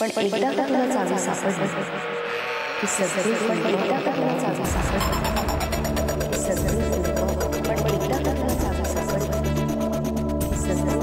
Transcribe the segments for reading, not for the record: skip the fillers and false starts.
पण एकदा का तुला चावी सापडली की सगळे पण एकदा का तुला चावी सापडली की सगळे पण एकदा का तुला चावी सापडली की सगळे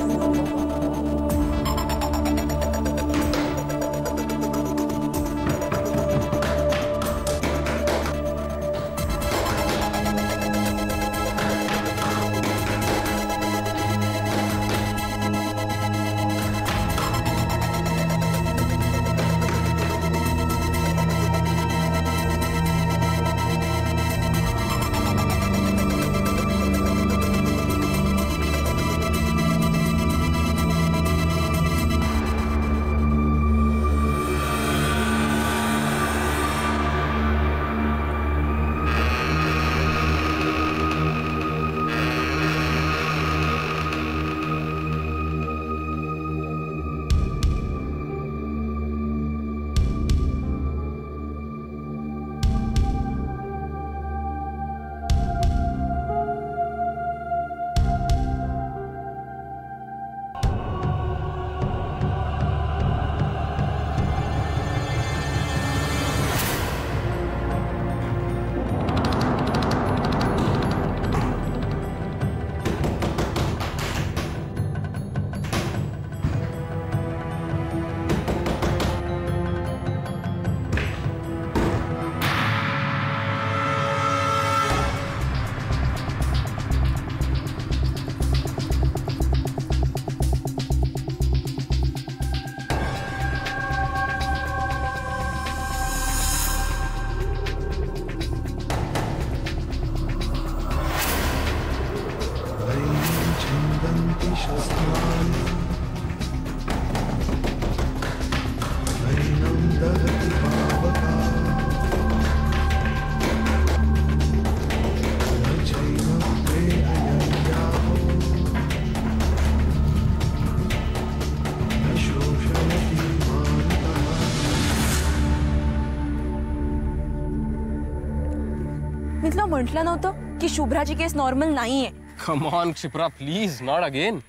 म्हटलं नव्हतं की शुभ्राची केस नॉर्मल नाहीये. Come on Kshipra please, not again.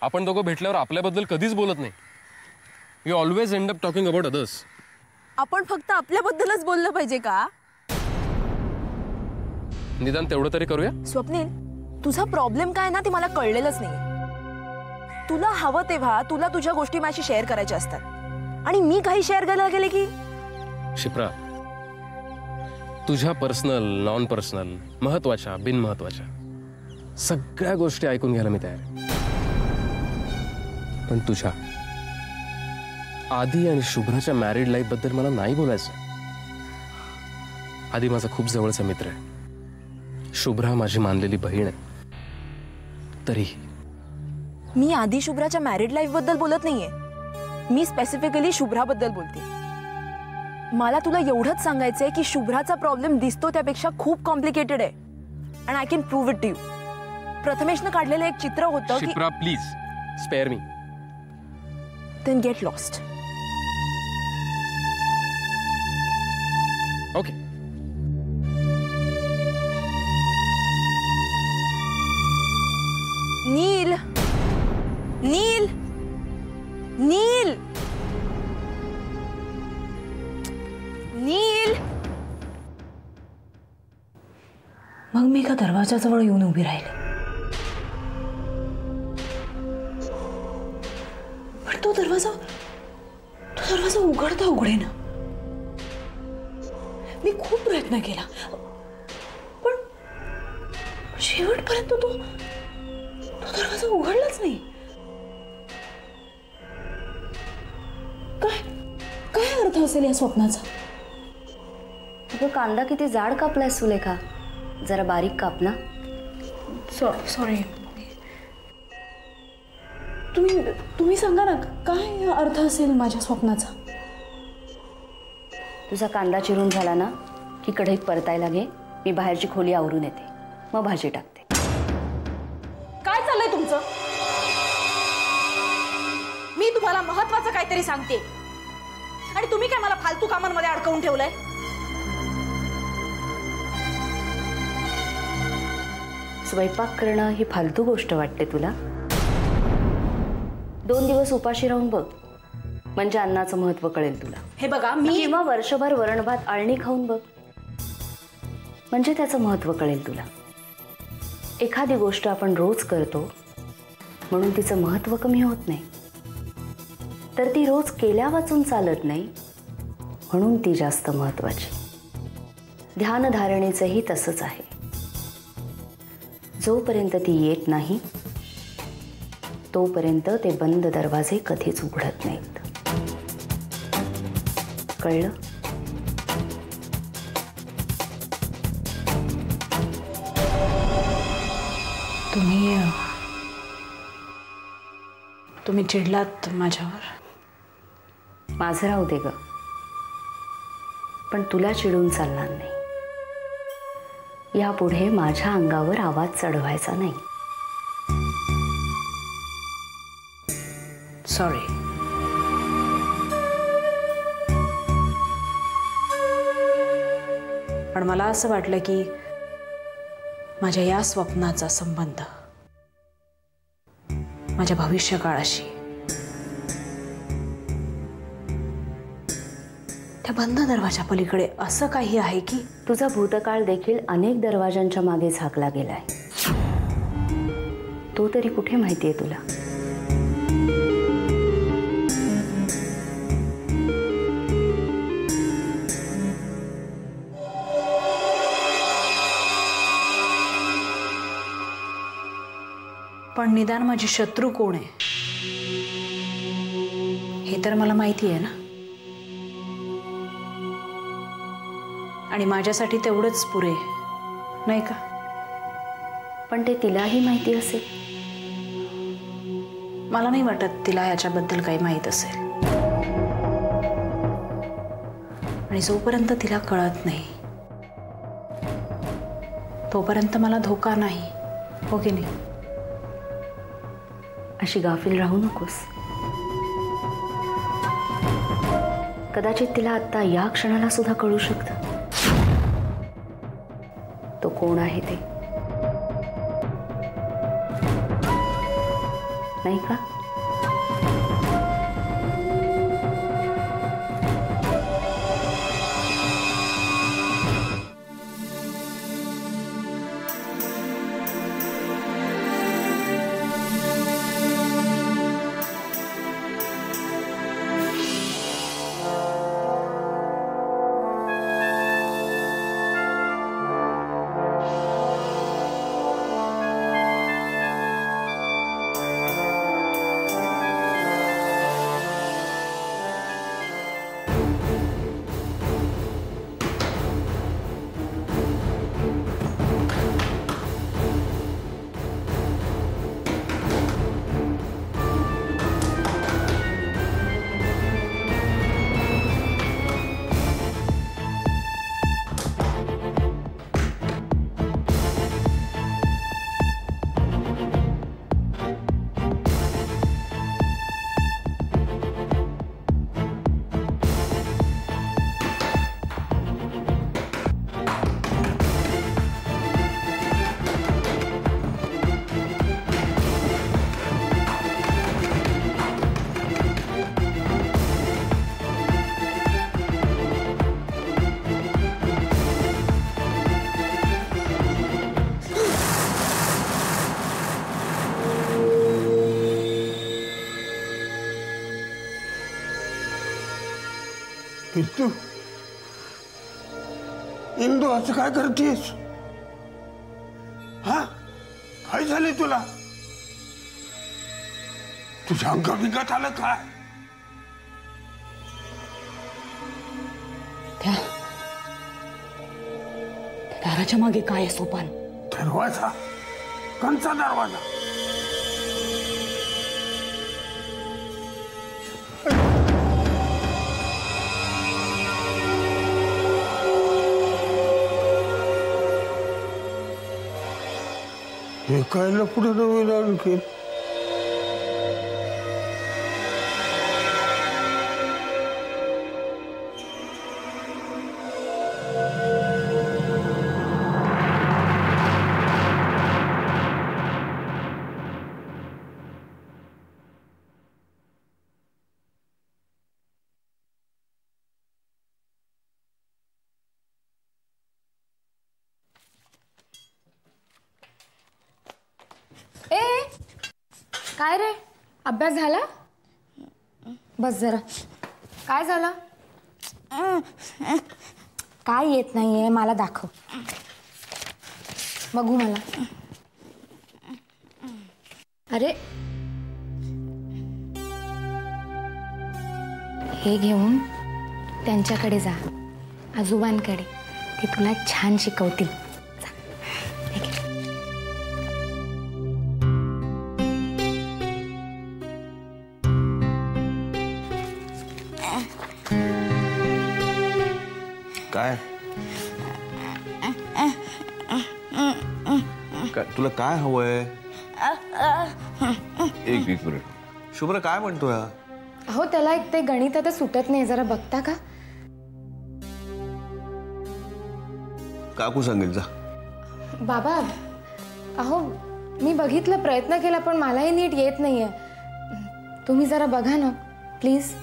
आपण दोघं भेटल्यावर आपल्याबद्दल कधीच बोलत नाही. We always end up talking about others. आपण फक्त आपल्याबद्दलच बोललं पाहिजे का? निदान तेवढं तरी करूया. स्वप्नील, तुझा प्रॉब्लेम काय ना ते मला कळलेलंच नाही. तुला हवं तेव्हा तुला तुझ्या गोष्टी माझी शेअर करायच्या असतात आणि मी काही शेअर करायला गेले की. क्षिप्रा, तुझ्या पर्सनल, नॉन पर्सनल, महत्वाच्या, बिनमहत्वाच्या सगळ्या गोष्टी ऐकून घ्यायला मी तयार आहे. पण तुझ्या आदी आणि शुभ्राच्या मॅरिड लाईफ बद्दल मला नाही बोलायचं. आदी माझा खूप जवळचा मित्र आहे. शुभ्रा माझी मानलेली बहीण आहे. तरीही मी आदी शुभ्राच्या मॅरिड लाईफ बद्दल बोलत नाहीये. मी स्पेसिफिकली शुभ्राबद्दल बोलते. मला तुला एवढंच सांगायचंय की शुभ्राचा प्रॉब्लेम दिसतो त्यापेक्षा खूप कॉम्प्लिकेटेड आहे. And I can prove it to you. प्रथमेशनं काढलेलं एक चित्र होतं की. Kshipra please spare me. Then get lost. Okay. Neel, Neel, Neel, Neel. मग मी एका दरवाजाजवळ येऊन उभी राहिले. पण तो दरवाजा उघडता उघडेना. मी खूप प्रयत्न केला पण शेवटपर्यंत तो दरवाजा उघडलाच नाही. काय अर्थ असेल या स्वप्नाचा? अगं कांदा किती जाड कापलाय सुलेखा, जरा बारीक काप ना. सॉरी. तुम्ही सांगा ना, काय अर्थ असेल माझ्या स्वप्नाचा? तुझा कांदा चिरून झाला ना की कढईत परतायला घे. मी बाहेरची खोली आवरून येते, मग भाजी टाकते. काय चाललंय तुमचं? मी तुम्हाला महत्वाचं काहीतरी सांगते आणि तुम्ही काय मला फालतू कामांमध्ये अडकवून ठेवलंय. स्वयंपाक करणं ही फालतू गोष्ट वाटते तुला? 2 दिवस उपाशी राहून बघ, म्हणजे अन्नाचं महत्व कळेल तुला. हे बघा मी किंवा वर्षभर वरण भात आळणी खाऊन बघ, म्हणजे त्याचं महत्व कळेल तुला. एखादी गोष्ट आपण रोज करतो म्हणून तिचं महत्व कमी होत नाही, तर ती रोज केल्या वाचून चालत नाही म्हणून ती जास्त महत्वाची. ध्यानधारणेचंही तसंच आहे. जोपर्यंत ती येत नाही तोपर्यंत ते बंद दरवाजे कधीच उघडत नाहीत. कळलं? तुम्ही चिडलात माझ्यावर. माझं राहू दे ग, पण तुला चिडून चालणार नाही. यापुढे माझ्या अंगावर आवाज चढवायचा नाही. सॉरी. पण मला असं वाटलं की माझ्या या स्वप्नाचा संबंध माझ्या भविष्यकाळाशी, त्या बंद दरवाजा पलीकडे असं काही आहे की तुझा भूतकाळ देखील अनेक दरवाजांच्या मागे झाकला गेलाय. तो तरी कुठे माहितीये तुला? पण निदान माझी शत्रू कोण आहे हे तर मला माहिती आहे ना. आणि माझ्यासाठी तेवढंच पुरे नाही का? पण ते तिलाही माहिती असेल. मला नाही वाटत तिला याच्याबद्दल काही माहीत असेल. आणि जोपर्यंत तिला कळत नाही तोपर्यंत मला धोका नाही, हो की नाही? अशी गाफील राहू नकोस. कदाचित तिला आता या क्षणाला सुद्धा कळू शकतं तो कोण आहे ते, नाही का? इंदू, इंदू असं काय करतेस? हा, काय झाले तुला? तुझ्या अंगात आलं काय? त्या दाराच्या मागे काय आहे सोपान? दरवाजा? कोणचा दरवाजा? हे काय लपड नवीन आणखी? काय रे, अभ्यास झाला? बस जरा. काय झालं? काय येत नाहीये मला दाखव. बघू मला. अरे हे घेऊन त्यांच्याकडे जा, आजोबांकडे. ते तुला छान शिकवतील. जा. हे घे. काय तुला काय हवंय? एक मिनिट. शुभ्रा काय म्हणतोय? अहो त्याला एक ते गणित आता सुटत नाही, जरा बघता का? काकू सांगेल जा. बाबा अहो मी बघितलं, प्रयत्न केला, पण मलाही नीट येत नाहीये. तुम्ही जरा बघा ना प्लीज.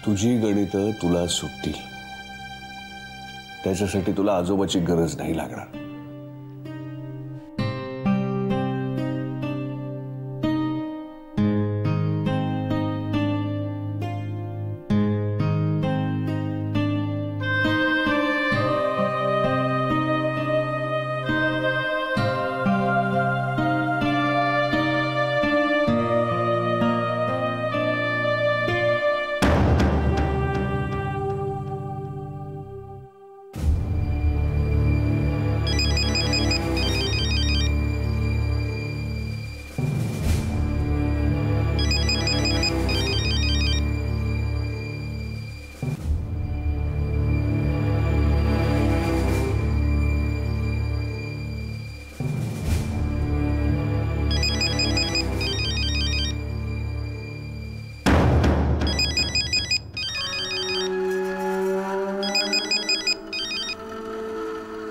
तुझी गणितं तुला सुटतील, त्याच्यासाठी तुला आजोबाची गरज नाही लागणार.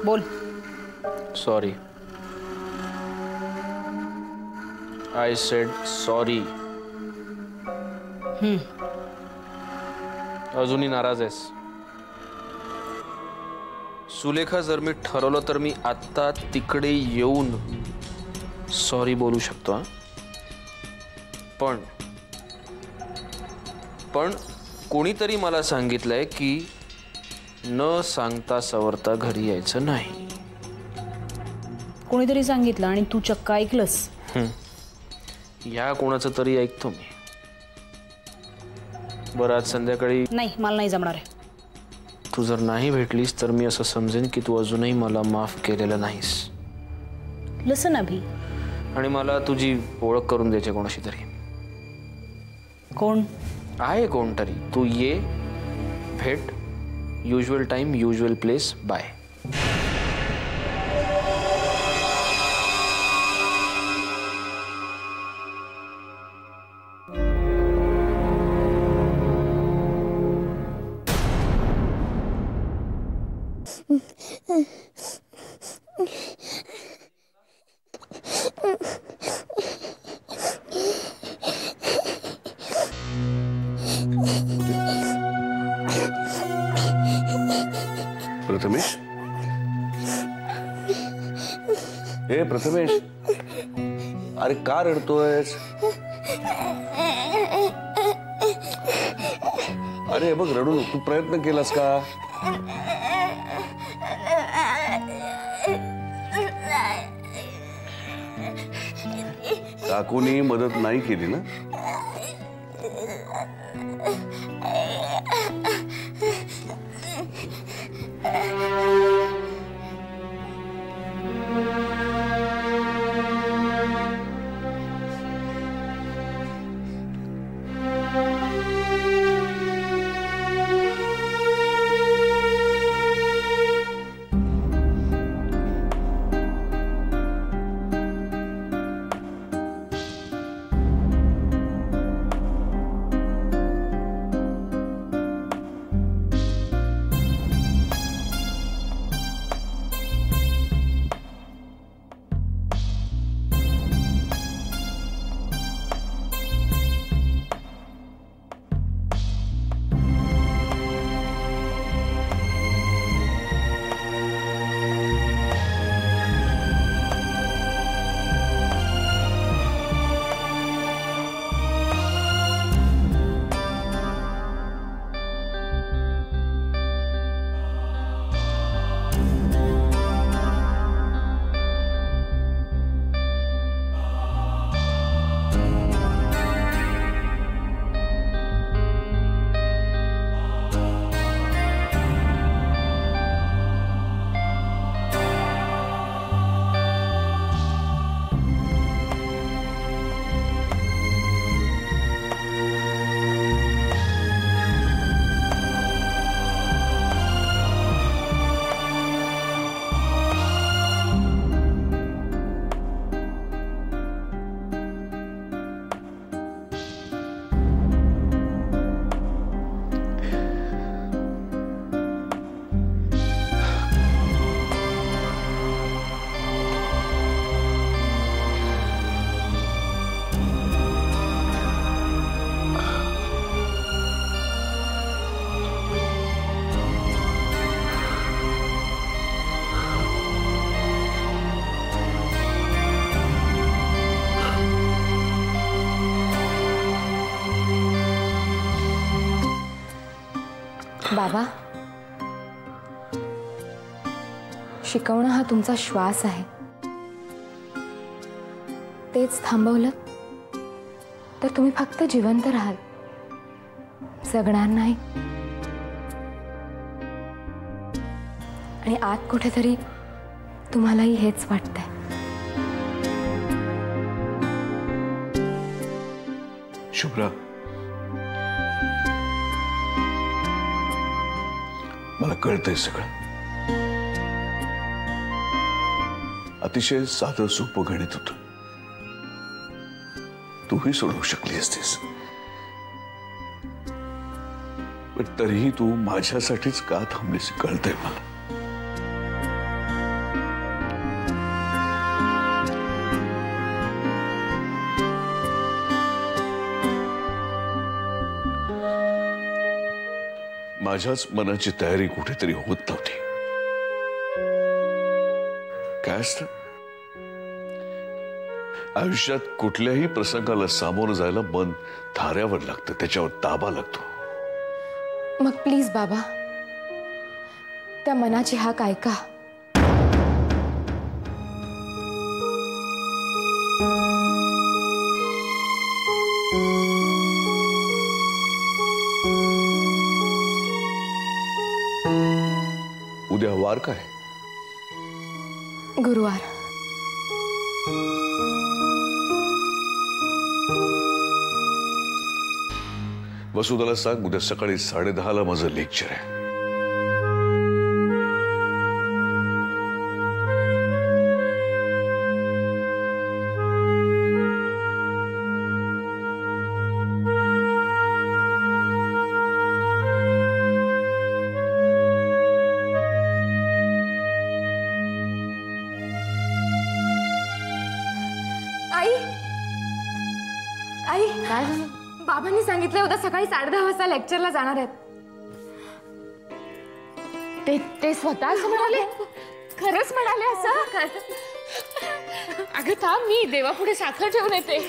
बोल. सॉरी. I said sorry. अजूनही नाराज आहेस? सुलेखा, जर मी ठरवलं तर मी आत्ता तिकडे येऊन सॉरी बोलू शकतो. पण कोणीतरी मला सांगितलंय की न सांगता सवरता घरी यायचं नाही. कोणीतरी सांगितलं आणि तू चक्क ऐकलंस? ह्या कोणाचं तरी ऐकतो मी. बरं, आज संध्याकाळी नाही, मला नाही जमणार आहे. तू जर नाही भेटलीस तर मी असं समजेन की तू अजूनही मला माफ केलेलं नाहीस. लिसन अभि. आणि मला तुझी ओळख करून द्यायची कोणाशी तरी. कोण आहे? कोणतरी. तू ये, भेट, usual time, usual place, bye. Prathamesh, हे प्रथमेश, अरे का रडतोयस? अरे बघ, रडू नको. तू प्रयत्न केलास का? काकूनी मदत नाही केली ना? बाबा, शिकवणं हा तुमचा श्वास आहे. तेच थांबवलं तर तुम्ही फक्त जिवंत राहाल, जगणार नाही. आणि आत कुठेतरी तुम्हालाही हेच वाटतंय. शुभ्रा, मला कळतंय सगळं. अतिशय साधं सोपं गणित होतं. तूही सोडवू शकली असतीस, पण तरीही तू माझ्यासाठीच का थांबलीस कळतंय मला. माझ्याच मनाची तयारी कुठेतरी होत नव्हती. काय असतं, आयुष्यात कुठल्याही प्रसंगाला सामोरं जायला मन थाऱ्यावर लागतं, त्याच्यावर ताबा लागतो. मग प्लीज बाबा, त्या मनाची हाक ऐका. उद्या वार काय? गुरुवार. वसुधाला सांग उद्या सकाळी 10:30 माझं लेक्चर आहे. आई, आई, काय झालं? बाबांनी सांगितलं उद्या सकाळी 10:30 वाजता लेक्चरला जाणार आहेत. ते स्वतः असं म्हणाले? खरंच म्हणाले असं? अगं थांब, मी देवापुढे साखर ठेवून येते.